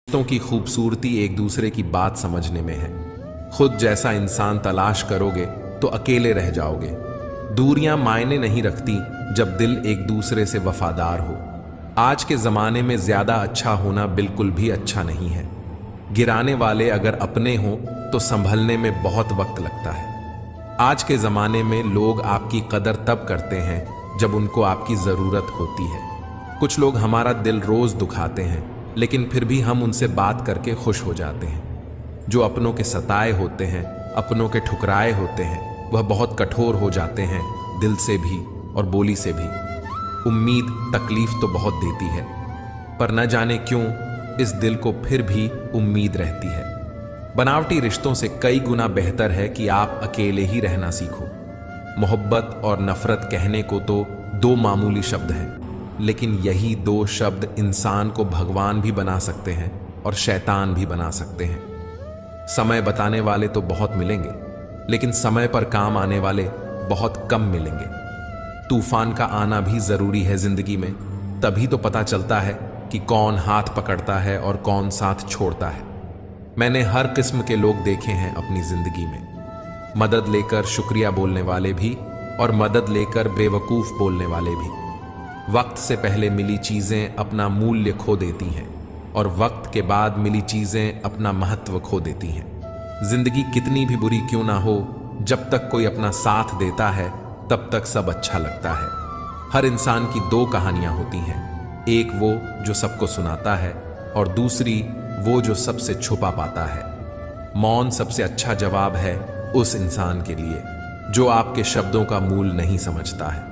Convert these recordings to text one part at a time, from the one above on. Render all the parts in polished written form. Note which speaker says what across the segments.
Speaker 1: रिश्तों की खूबसूरती एक दूसरे की बात समझने में है। खुद जैसा इंसान तलाश करोगे तो अकेले रह जाओगे। दूरियां मायने नहीं रखती जब दिल एक दूसरे से वफादार हो। आज के ज़माने में ज़्यादा अच्छा होना बिल्कुल भी अच्छा नहीं है। गिराने वाले अगर अपने हों तो संभलने में बहुत वक्त लगता है। आज के ज़माने में लोग आपकी कदर तब करते हैं जब उनको आपकी ज़रूरत होती है। कुछ लोग हमारा दिल रोज़ दुखाते हैं, लेकिन फिर भी हम उनसे बात करके खुश हो जाते हैं। जो अपनों के सताए होते हैं, अपनों के ठुकराए होते हैं, वह बहुत कठोर हो जाते हैं, दिल से भी और बोली से भी। उम्मीद तकलीफ तो बहुत देती है, पर न जाने क्यों इस दिल को फिर भी उम्मीद रहती है। बनावटी रिश्तों से कई गुना बेहतर है कि आप अकेले ही रहना सीखो। मोहब्बत और नफरत कहने को तो दो मामूली शब्द हैं, लेकिन यही दो शब्द इंसान को भगवान भी बना सकते हैं और शैतान भी बना सकते हैं। समय बताने वाले तो बहुत मिलेंगे, लेकिन समय पर काम आने वाले बहुत कम मिलेंगे। तूफान का आना भी जरूरी है जिंदगी में, तभी तो पता चलता है कि कौन हाथ पकड़ता है और कौन साथ छोड़ता है। मैंने हर किस्म के लोग देखे हैं अपनी जिंदगी में। मदद लेकर शुक्रिया बोलने वाले भी और मदद लेकर बेवकूफ बोलने वाले भी। वक्त से पहले मिली चीजें अपना मूल्य खो देती हैं और वक्त के बाद मिली चीजें अपना महत्व खो देती हैं। जिंदगी कितनी भी बुरी क्यों ना हो, जब तक कोई अपना साथ देता है तब तक सब अच्छा लगता है। हर इंसान की दो कहानियां होती हैं, एक वो जो सबको सुनाता है और दूसरी वो जो सबसे छुपा पाता है। मौन सबसे अच्छा जवाब है उस इंसान के लिए जो आपके शब्दों का मूल नहीं समझता है।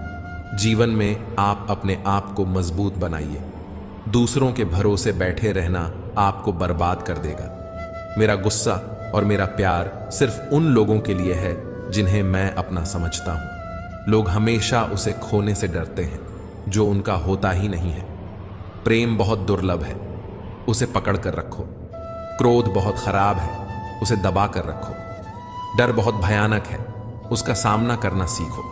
Speaker 1: जीवन में आप अपने आप को मजबूत बनाइए। दूसरों के भरोसे बैठे रहना आपको बर्बाद कर देगा। मेरा गुस्सा और मेरा प्यार सिर्फ उन लोगों के लिए है जिन्हें मैं अपना समझता हूं। लोग हमेशा उसे खोने से डरते हैं जो उनका होता ही नहीं है। प्रेम बहुत दुर्लभ है, उसे पकड़ कर रखो। क्रोध बहुत खराब है, उसे दबा कर रखो। डर बहुत भयानक है, उसका सामना करना सीखो।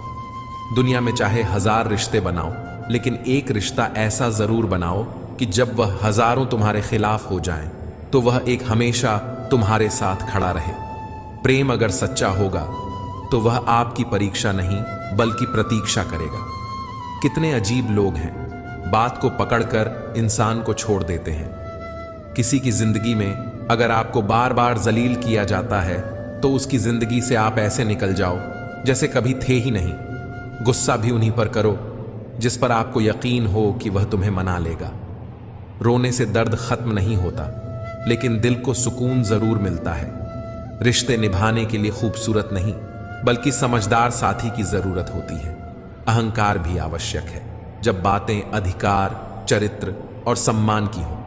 Speaker 1: दुनिया में चाहे 1000 रिश्ते बनाओ, लेकिन एक रिश्ता ऐसा जरूर बनाओ कि जब वह हजारों तुम्हारे खिलाफ हो जाएं, तो वह एक हमेशा तुम्हारे साथ खड़ा रहे। प्रेम अगर सच्चा होगा तो वह आपकी परीक्षा नहीं बल्कि प्रतीक्षा करेगा। कितने अजीब लोग हैं, बात को पकड़कर इंसान को छोड़ देते हैं। किसी की जिंदगी में अगर आपको बार बार जलील किया जाता है तो उसकी जिंदगी से आप ऐसे निकल जाओ जैसे कभी थे ही नहीं। गुस्सा भी उन्हीं पर करो जिस पर आपको यकीन हो कि वह तुम्हें मना लेगा। रोने से दर्द खत्म नहीं होता, लेकिन दिल को सुकून जरूर मिलता है। रिश्ते निभाने के लिए खूबसूरत नहीं बल्कि समझदार साथी की जरूरत होती है। अहंकार भी आवश्यक है जब बातें अधिकार, चरित्र और सम्मान की हो।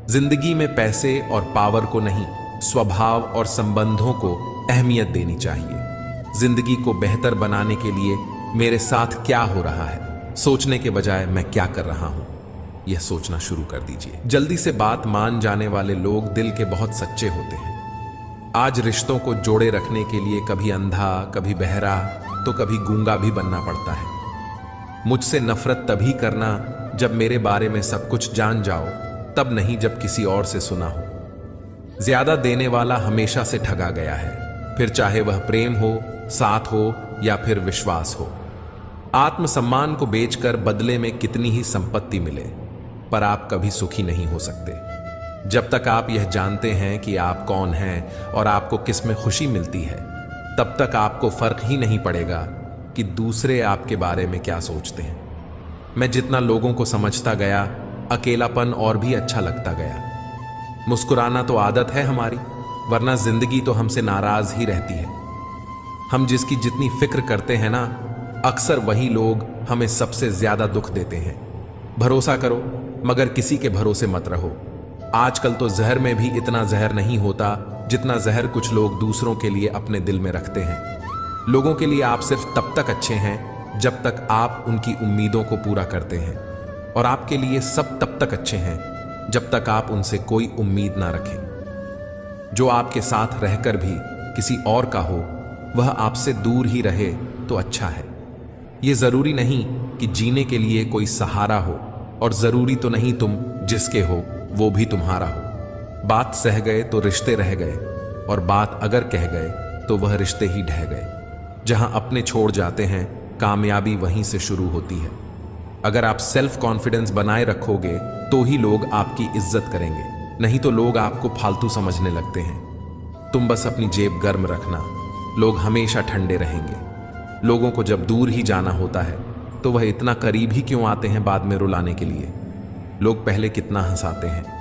Speaker 1: जिंदगी में पैसे और पावर को नहीं, स्वभाव और संबंधों को अहमियत देनी चाहिए। जिंदगी को बेहतर बनाने के लिए मेरे साथ क्या हो रहा है सोचने के बजाय मैं क्या कर रहा हूं, यह सोचना शुरू कर दीजिए। जल्दी से बात मान जाने वाले लोग दिल के बहुत सच्चे होते हैं। आज रिश्तों को जोड़े रखने के लिए कभी अंधा, कभी बहरा, तो कभी गूंगा भी बनना पड़ता है। मुझसे नफरत तभी करना जब मेरे बारे में सब कुछ जान जाओ, तब नहीं जब किसी और से सुना हो। ज्यादा देने वाला हमेशा से ठगा गया है, फिर चाहे वह प्रेम हो, साथ हो या फिर विश्वास हो। आत्मसम्मान को बेचकर बदले में कितनी ही संपत्ति मिले, पर आप कभी सुखी नहीं हो सकते। जब तक आप यह जानते हैं कि आप कौन हैं और आपको किस में खुशी मिलती है, तब तक आपको फर्क ही नहीं पड़ेगा कि दूसरे आपके बारे में क्या सोचते हैं। मैं जितना लोगों को समझता गया, अकेलापन और भी अच्छा लगता गया। मुस्कुराना तो आदत है हमारी, वरना जिंदगी तो हमसे नाराज ही रहती है। हम जिसकी जितनी फिक्र करते हैं ना, अक्सर वही लोग हमें सबसे ज्यादा दुख देते हैं। भरोसा करो मगर किसी के भरोसे मत रहो। आजकल तो जहर में भी इतना जहर नहीं होता जितना जहर कुछ लोग दूसरों के लिए अपने दिल में रखते हैं। लोगों के लिए आप सिर्फ तब तक अच्छे हैं जब तक आप उनकी उम्मीदों को पूरा करते हैं, और आपके लिए सब तब तक अच्छे हैं जब तक आप उनसे कोई उम्मीद ना रखें। जो आपके साथ रहकर भी किसी और का हो, वह आपसे दूर ही रहे तो अच्छा है। यह जरूरी नहीं कि जीने के लिए कोई सहारा हो, और जरूरी तो नहीं तुम जिसके हो वो भी तुम्हारा हो। बात सह गए तो रिश्ते रह गए, और बात अगर कह गए तो वह रिश्ते ही ढह गए। जहां अपने छोड़ जाते हैं, कामयाबी वहीं से शुरू होती है। अगर आप सेल्फ कॉन्फिडेंस बनाए रखोगे तो ही लोग आपकी इज्जत करेंगे, नहीं तो लोग आपको फालतू समझने लगते हैं। तुम बस अपनी जेब गर्म रखना, लोग हमेशा ठंडे रहेंगे। लोगों को जब दूर ही जाना होता है तो वह इतना करीब ही क्यों आते हैं बाद में रुलाने के लिए। लोग पहले कितना हंसाते हैं।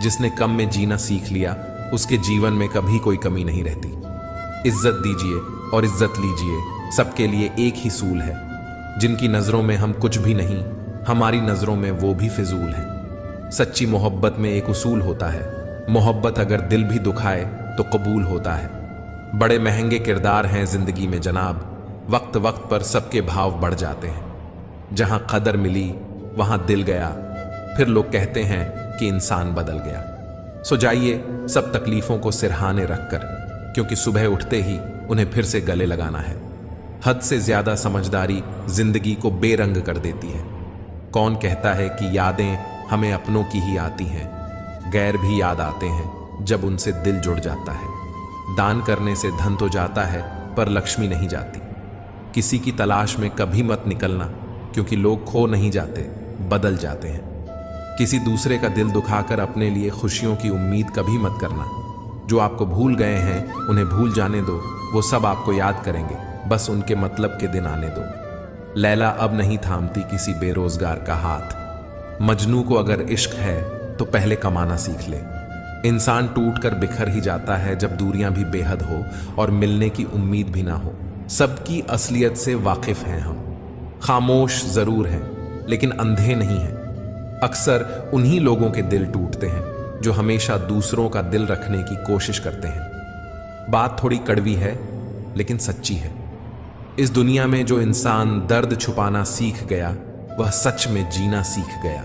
Speaker 1: जिसने कम में जीना सीख लिया उसके जीवन में कभी कोई कमी नहीं रहती। इज्जत दीजिए और इज्जत लीजिए, सबके लिए एक ही सूल है। जिनकी नजरों में हम कुछ भी नहीं, हमारी नजरों में वो भी फिजूल है। सच्ची मोहब्बत में एक उसूल होता है, मोहब्बत अगर दिल भी दुखाए तो कबूल होता है। बड़े महंगे किरदार हैं जिंदगी में जनाब, वक्त वक्त पर सबके भाव बढ़ जाते हैं। जहां कदर मिली वहां दिल गया, फिर लोग कहते हैं कि इंसान बदल गया। सो जाइए सब तकलीफों को सिरहाने रखकर, क्योंकि सुबह उठते ही उन्हें फिर से गले लगाना है। हद से ज्यादा समझदारी जिंदगी को बेरंग कर देती है। कौन कहता है कि यादें हमें अपनों की ही आती हैं, गैर भी याद आते हैं जब उनसे दिल जुड़ जाता है। दान करने से धन तो जाता है पर लक्ष्मी नहीं जाती। किसी की तलाश में कभी मत निकलना, क्योंकि लोग खो नहीं जाते, बदल जाते हैं। किसी दूसरे का दिल दुखाकर अपने लिए खुशियों की उम्मीद कभी मत करना। जो आपको भूल गए हैं उन्हें भूल जाने दो, वो सब आपको याद करेंगे, बस उनके मतलब के दिन आने दो। लैला अब नहीं थामती किसी बेरोजगार का हाथ। मजनू को अगर इश्क है तो पहले कमाना सीख ले। इंसान टूट कर बिखर ही जाता है जब दूरियां भी बेहद हो और मिलने की उम्मीद भी ना हो। सबकी असलियत से वाकिफ हैं हम, खामोश जरूर हैं लेकिन अंधे नहीं हैं। अक्सर उन्हीं लोगों के दिल टूटते हैं जो हमेशा दूसरों का दिल रखने की कोशिश करते हैं। बात थोड़ी कड़वी है लेकिन सच्ची है। इस दुनिया में जो इंसान दर्द छुपाना सीख गया वह सच में जीना सीख गया।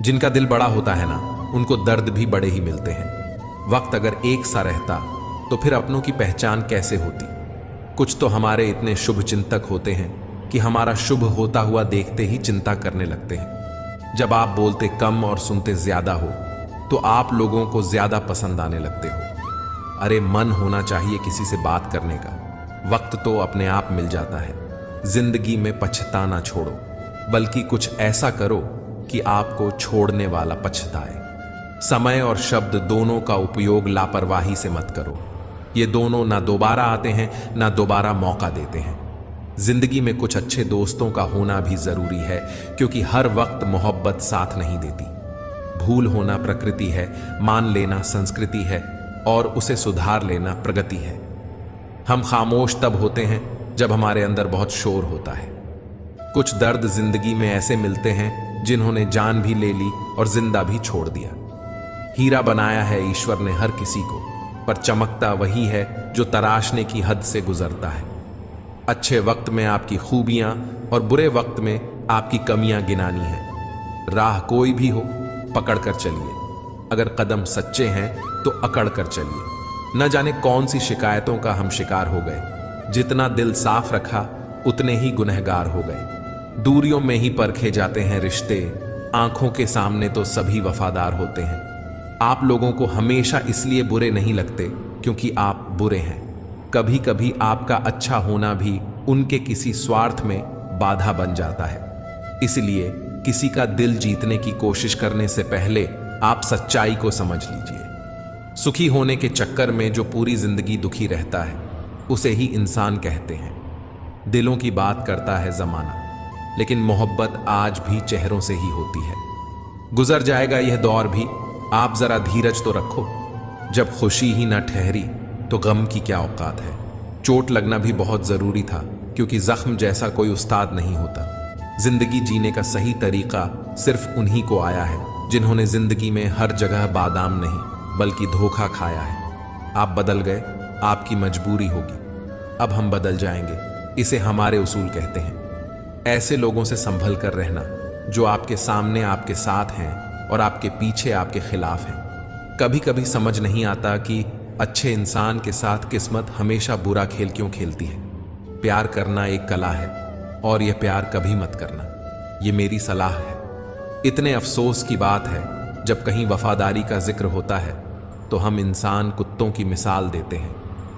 Speaker 1: जिनका दिल बड़ा होता है ना, उनको दर्द भी बड़े ही मिलते हैं। वक्त अगर एक सा रहता तो फिर अपनों की पहचान कैसे होती। कुछ तो हमारे इतने शुभ चिंतक होते हैं कि हमारा शुभ होता हुआ देखते ही चिंता करने लगते हैं। जब आप बोलते कम और सुनते ज्यादा हो तो आप लोगों को ज्यादा पसंद आने लगते हो। अरे मन होना चाहिए किसी से बात करने का, वक्त तो अपने आप मिल जाता है। जिंदगी में पछताना छोड़ो, बल्कि कुछ ऐसा करो कि आपको छोड़ने वाला पछताए। समय और शब्द दोनों का उपयोग लापरवाही से मत करो। ये दोनों ना दोबारा आते हैं ना दोबारा मौका देते हैं। जिंदगी में कुछ अच्छे दोस्तों का होना भी जरूरी है, क्योंकि हर वक्त मोहब्बत साथ नहीं देती। भूल होना प्रकृति है, मान लेना संस्कृति है, और उसे सुधार लेना प्रगति है। हम खामोश तब होते हैं जब हमारे अंदर बहुत शोर होता है। कुछ दर्द जिंदगी में ऐसे मिलते हैं जिन्होंने जान भी ले ली और जिंदा भी छोड़ दिया। हीरा बनाया है ईश्वर ने हर किसी को, पर चमकता वही है जो तराशने की हद से गुजरता है। अच्छे वक्त में आपकी खूबियां और बुरे वक्त में आपकी कमियां गिनानी है। राह कोई भी हो, पकड़ कर चलिए। अगर कदम सच्चे हैं तो अकड़ कर चलिए। न जाने कौन सी शिकायतों का हम शिकार हो गए। जितना दिल साफ रखा उतने ही गुनहगार हो गए। दूरियों में ही परखे जाते हैं रिश्ते, आंखों के सामने तो सभी वफादार होते हैं। आप लोगों को हमेशा इसलिए बुरे नहीं लगते क्योंकि आप बुरे हैं। कभी कभी आपका अच्छा होना भी उनके किसी स्वार्थ में बाधा बन जाता है। इसलिए किसी का दिल जीतने की कोशिश करने से पहले आप सच्चाई को समझ लीजिए। सुखी होने के चक्कर में जो पूरी जिंदगी दुखी रहता है उसे ही इंसान कहते हैं। दिलों की बात करता है जमाना, लेकिन मोहब्बत आज भी चेहरों से ही होती है। गुजर जाएगा यह दौर भी, आप जरा धीरज तो रखो। जब खुशी ही ना ठहरी तो गम की क्या औकात है। चोट लगना भी बहुत जरूरी था, क्योंकि जख्म जैसा कोई उस्ताद नहीं होता। जिंदगी जीने का सही तरीका सिर्फ उन्हीं को आया है जिन्होंने जिंदगी में हर जगह बादाम नहीं बल्कि धोखा खाया है। आप बदल गए, आपकी मजबूरी होगी। अब हम बदल जाएंगे, इसे हमारे उसूल कहते हैं। ऐसे लोगों से संभल कर रहना जो आपके सामने आपके साथ हैं और आपके पीछे आपके खिलाफ हैं। कभी कभी समझ नहीं आता कि अच्छे इंसान के साथ किस्मत हमेशा बुरा खेल क्यों खेलती है। प्यार करना एक कला है और यह प्यार कभी मत करना, ये मेरी सलाह है। इतने अफसोस की बात है जब कहीं वफादारी का जिक्र होता है तो हम इंसान कुत्तों की मिसाल देते हैं।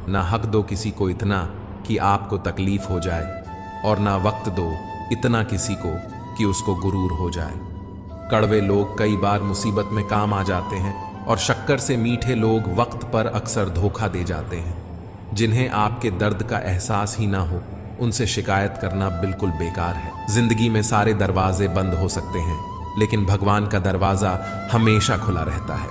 Speaker 1: ना हक दो किसी को इतना कि आपको तकलीफ हो जाए, और ना वक्त दो इतना किसी को कि उसको गुरूर हो जाए। कड़वे लोग कई बार मुसीबत में काम आ जाते हैं, और शक्कर से मीठे लोग वक्त पर अक्सर धोखा दे जाते हैं। जिन्हें आपके दर्द का एहसास ही ना हो, उनसे शिकायत करना बिल्कुल बेकार है। जिंदगी में सारे दरवाजे बंद हो सकते हैं, लेकिन भगवान का दरवाजा हमेशा खुला रहता है।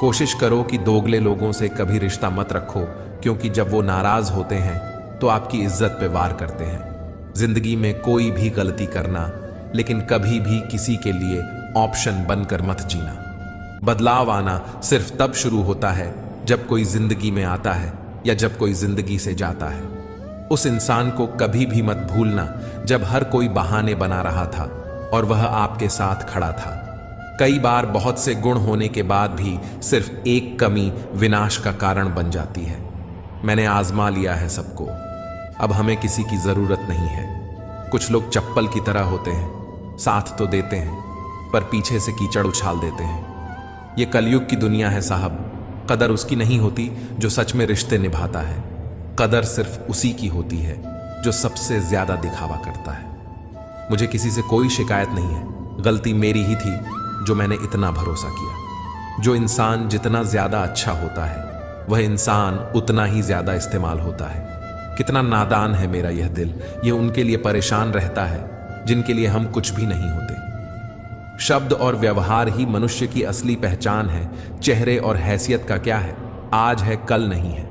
Speaker 1: कोशिश करो कि दोगले लोगों से कभी रिश्ता मत रखो, क्योंकि जब वो नाराज होते हैं तो आपकी इज्जत पे वार करते हैं। जिंदगी में कोई भी गलती करना, लेकिन कभी भी किसी के लिए ऑप्शन बनकर मत जीना। बदलाव आना सिर्फ तब शुरू होता है जब कोई जिंदगी में आता है या जब कोई जिंदगी से जाता है। उस इंसान को कभी भी मत भूलना जब हर कोई बहाने बना रहा था और वह आपके साथ खड़ा था। कई बार बहुत से गुण होने के बाद भी सिर्फ एक कमी विनाश का कारण बन जाती है। मैंने आजमा लिया है सबको, अब हमें किसी की जरूरत नहीं है। कुछ लोग चप्पल की तरह होते हैं, साथ तो देते हैं पर पीछे से कीचड़ उछाल देते हैं। ये कलयुग की दुनिया है साहब। कदर उसकी नहीं होती जो सच में रिश्ते निभाता है। कदर सिर्फ उसी की होती है जो सबसे ज्यादा दिखावा करता है। मुझे किसी से कोई शिकायत नहीं है, गलती मेरी ही थी जो मैंने इतना भरोसा किया। जो इंसान जितना ज्यादा अच्छा होता है, वह इंसान उतना ही ज्यादा इस्तेमाल होता है। कितना नादान है मेरा यह दिल, ये उनके लिए परेशान रहता है जिनके लिए हम कुछ भी नहीं होते। शब्द और व्यवहार ही मनुष्य की असली पहचान है। चेहरे और हैसियत का क्या है, आज है कल नहीं है।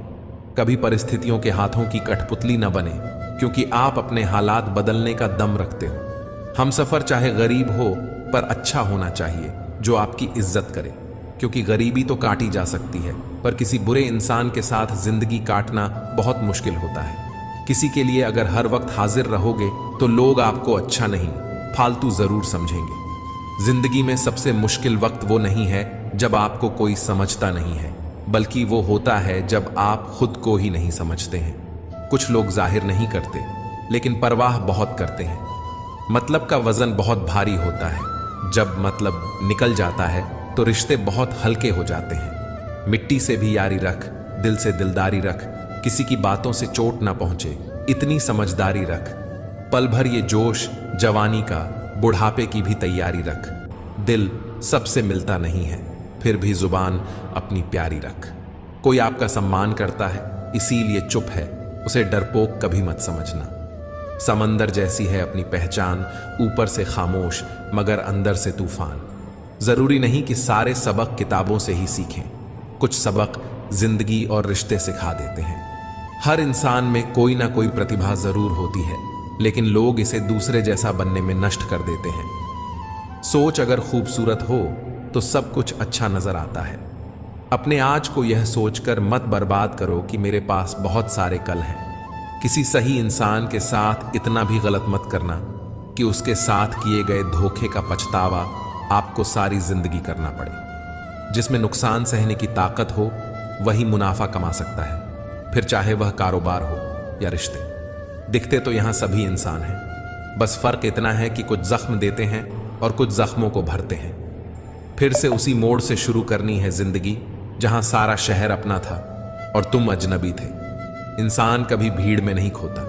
Speaker 1: कभी परिस्थितियों के हाथों की कठपुतली न बने, क्योंकि आप अपने हालात बदलने का दम रखते हो। हम सफर चाहे गरीब हो, पर अच्छा होना चाहिए जो आपकी इज्जत करे, क्योंकि गरीबी तो काटी जा सकती है, पर किसी बुरे इंसान के साथ जिंदगी काटना बहुत मुश्किल होता है। किसी के लिए अगर हर वक्त हाजिर रहोगे तो लोग आपको अच्छा नहीं, फालतू जरूर समझेंगे। जिंदगी में सबसे मुश्किल वक्त वो नहीं है जब आपको कोई समझता नहीं है, बल्कि वो होता है जब आप खुद को ही नहीं समझते हैं। कुछ लोग जाहिर नहीं करते, लेकिन परवाह बहुत करते हैं। मतलब का वजन बहुत भारी होता है। जब मतलब निकल जाता है तो रिश्ते बहुत हल्के हो जाते हैं। मिट्टी से भी यारी रख, दिल से दिलदारी रख, किसी की बातों से चोट ना पहुंचे, इतनी समझदारी रख। पल भर ये जोश जवानी का, बुढ़ापे की भी तैयारी रख। दिल सबसे मिलता नहीं है, फिर भी जुबान अपनी प्यारी रख। कोई आपका सम्मान करता है इसीलिए चुप है, उसे डरपोक कभी मत समझना। समंदर जैसी है अपनी पहचान, ऊपर से खामोश मगर अंदर से तूफान। जरूरी नहीं कि सारे सबक किताबों से ही सीखें, कुछ सबक जिंदगी और रिश्ते सिखा देते हैं। हर इंसान में कोई ना कोई प्रतिभा जरूर होती है, लेकिन लोग इसे दूसरे जैसा बनने में नष्ट कर देते हैं। सोच अगर खूबसूरत हो तो सब कुछ अच्छा नजर आता है। अपने आज को यह सोचकर मत बर्बाद करो कि मेरे पास बहुत सारे कल हैं। किसी सही इंसान के साथ इतना भी गलत मत करना कि उसके साथ किए गए धोखे का पछतावा आपको सारी जिंदगी करना पड़े। जिसमें नुकसान सहने की ताकत हो वही मुनाफा कमा सकता है, फिर चाहे वह कारोबार हो या रिश्ते। दिखते तो यहां सभी इंसान हैं, बस फर्क इतना है कि कुछ जख्म देते हैं और कुछ जख्मों को भरते हैं। फिर से उसी मोड़ से शुरू करनी है जिंदगी जहां सारा शहर अपना था और तुम अजनबी थे। इंसान कभी भीड़ में नहीं खोता।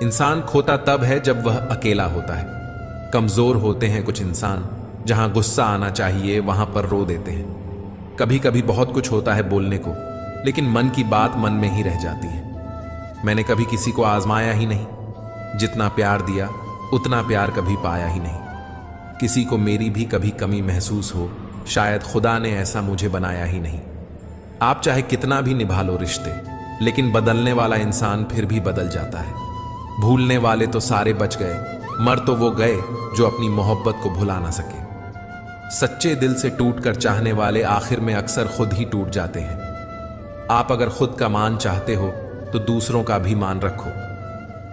Speaker 1: इंसान खोता तब है जब वह अकेला होता है। कमजोर होते हैं कुछ इंसान, जहां गुस्सा आना चाहिए वहां पर रो देते हैं। कभी कभी बहुत कुछ होता है बोलने को, लेकिन मन की बात मन में ही रह जाती है। मैंने कभी किसी को आजमाया ही नहीं, जितना प्यार दिया उतना प्यार कभी पाया ही नहीं। किसी को मेरी भी कभी कमी महसूस हो, शायद खुदा ने ऐसा मुझे बनाया ही नहीं। आप चाहे कितना भी निभा लो रिश्ते, लेकिन बदलने वाला इंसान फिर भी बदल जाता है। भूलने वाले तो सारे बच गए, मर तो वो गए जो अपनी मोहब्बत को भुला ना सके। सच्चे दिल से टूट कर चाहने वाले आखिर में अक्सर खुद ही टूट जाते हैं। आप अगर खुद का मान चाहते हो तो दूसरों का भी मान रखो।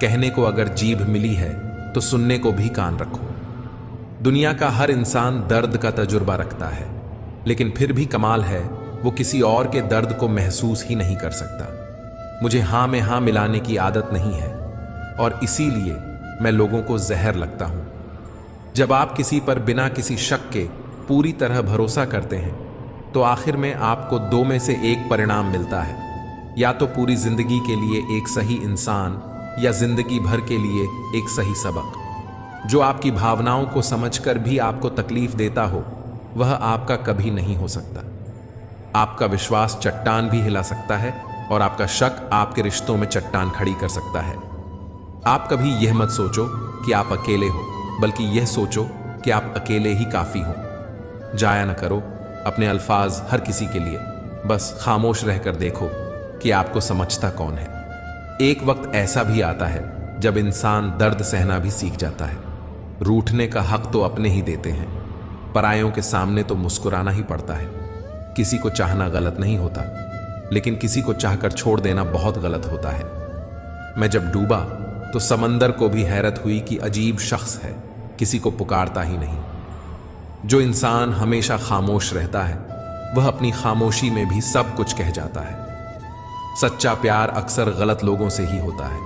Speaker 1: कहने को अगर जीभ मिली है तो सुनने को भी कान रखो। दुनिया का हर इंसान दर्द का तजुर्बा रखता है, लेकिन फिर भी कमाल है वो किसी और के दर्द को महसूस ही नहीं कर सकता। मुझे हाँ में हाँ मिलाने की आदत नहीं है और इसीलिए मैं लोगों को जहर लगता हूं। जब आप किसी पर बिना किसी शक के पूरी तरह भरोसा करते हैं तो आखिर में आपको दो में से एक परिणाम मिलता है, या तो पूरी जिंदगी के लिए एक सही इंसान या जिंदगी भर के लिए एक सही सबक। जो आपकी भावनाओं को समझकर भी आपको तकलीफ देता हो वह आपका कभी नहीं हो सकता। आपका विश्वास चट्टान भी हिला सकता है और आपका शक आपके रिश्तों में चट्टान खड़ी कर सकता है। आप कभी यह मत सोचो कि आप अकेले हो, बल्कि यह सोचो कि आप अकेले ही काफी हो। जाया न करो अपने अल्फाज हर किसी के लिए, बस खामोश रहकर देखो कि आपको समझता कौन है। एक वक्त ऐसा भी आता है जब इंसान दर्द सहना भी सीख जाता है। रूठने का हक तो अपने ही देते हैं, परायों के सामने तो मुस्कुराना ही पड़ता है। किसी को चाहना गलत नहीं होता, लेकिन किसी को चाहकर छोड़ देना बहुत गलत होता है। मैं जब डूबा तो समंदर को भी हैरत हुई कि अजीब शख्स है, किसी को पुकारता ही नहीं। जो इंसान हमेशा खामोश रहता है वह अपनी खामोशी में भी सब कुछ कह जाता है। सच्चा प्यार अक्सर गलत लोगों से ही होता है।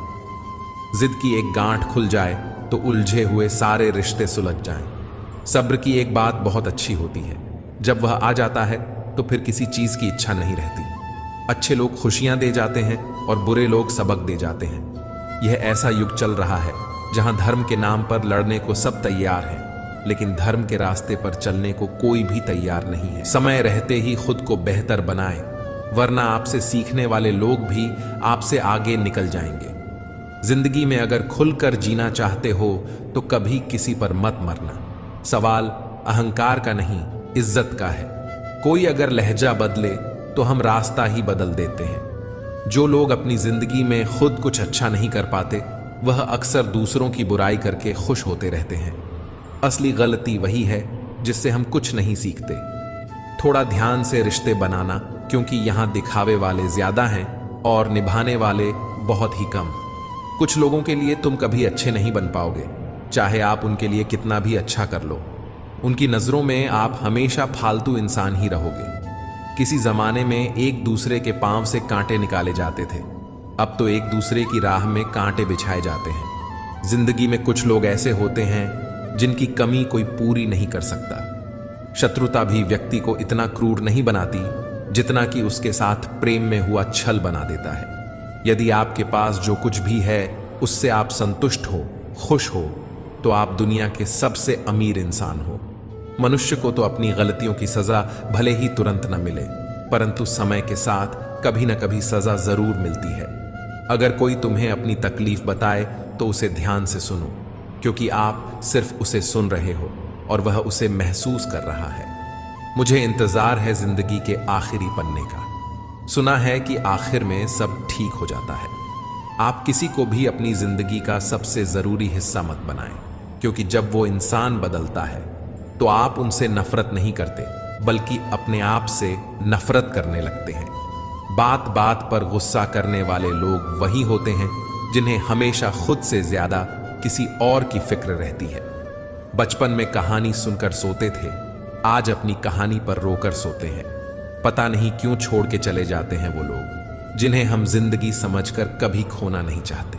Speaker 1: जिद की एक गांठ खुल जाए तो उलझे हुए सारे रिश्ते सुलझ जाएं। सब्र की एक बात बहुत अच्छी होती है, जब वह आ जाता है तो फिर किसी चीज की इच्छा नहीं रहती। अच्छे लोग खुशियां दे जाते हैं और बुरे लोग सबक दे जाते हैं। यह ऐसा युग चल रहा है जहां धर्म के नाम पर लड़ने को सब तैयार हैं, लेकिन धर्म के रास्ते पर चलने को कोई भी तैयार नहीं है। समय रहते ही खुद को बेहतर बनाएं, वरना आपसे सीखने वाले लोग भी आपसे आगे निकल जाएंगे। जिंदगी में अगर खुलकर जीना चाहते हो तो कभी किसी पर मत मरना। सवाल अहंकार का नहीं, इज्जत का है। कोई अगर लहजा बदले तो हम रास्ता ही बदल देते हैं। जो लोग अपनी जिंदगी में खुद कुछ अच्छा नहीं कर पाते वह अक्सर दूसरों की बुराई करके खुश होते रहते हैं। असली गलती वही है जिससे हम कुछ नहीं सीखते। थोड़ा ध्यान से रिश्ते बनाना, क्योंकि यहां दिखावे वाले ज्यादा हैं और निभाने वाले बहुत ही कम। कुछ लोगों के लिए तुम कभी अच्छे नहीं बन पाओगे, चाहे आप उनके लिए कितना भी अच्छा कर लो। उनकी नजरों में आप हमेशा फालतू इंसान ही रहोगे। किसी जमाने में एक दूसरे के पांव से कांटे निकाले जाते थे, अब तो एक दूसरे की राह में कांटे बिछाए जाते हैं। जिंदगी में कुछ लोग ऐसे होते हैं जिनकी कमी कोई पूरी नहीं कर सकता। शत्रुता भी व्यक्ति को इतना क्रूर नहीं बनाती जितना कि उसके साथ प्रेम में हुआ छल बना देता है। यदि आपके पास जो कुछ भी है उससे आप संतुष्ट हो, खुश हो, तो आप दुनिया के सबसे अमीर इंसान हो। मनुष्य को तो अपनी गलतियों की सजा भले ही तुरंत न मिले, परंतु समय के साथ कभी न कभी सजा जरूर मिलती है। अगर कोई तुम्हें अपनी तकलीफ बताए तो उसे ध्यान से सुनो, क्योंकि आप सिर्फ उसे सुन रहे हो और वह उसे महसूस कर रहा है। मुझे इंतजार है जिंदगी के आखिरी पन्ने का। सुना है कि आखिर में सब ठीक हो जाता है। आप किसी को भी अपनी जिंदगी का सबसे जरूरी हिस्सा मत बनाएं, क्योंकि जब वो इंसान बदलता है तो आप उनसे नफरत नहीं करते, बल्कि अपने आप से नफरत करने लगते हैं। बात बात पर गुस्सा करने वाले लोग वही होते हैं जिन्हें हमेशा खुद से ज्यादा किसी और की फिक्र रहती है। बचपन में कहानी सुनकर सोते थे, आज अपनी कहानी पर रोकर सोते हैं। पता नहीं क्यों छोड़ के चले जाते हैं वो लोग जिन्हें हम जिंदगी समझकर कभी खोना नहीं चाहते।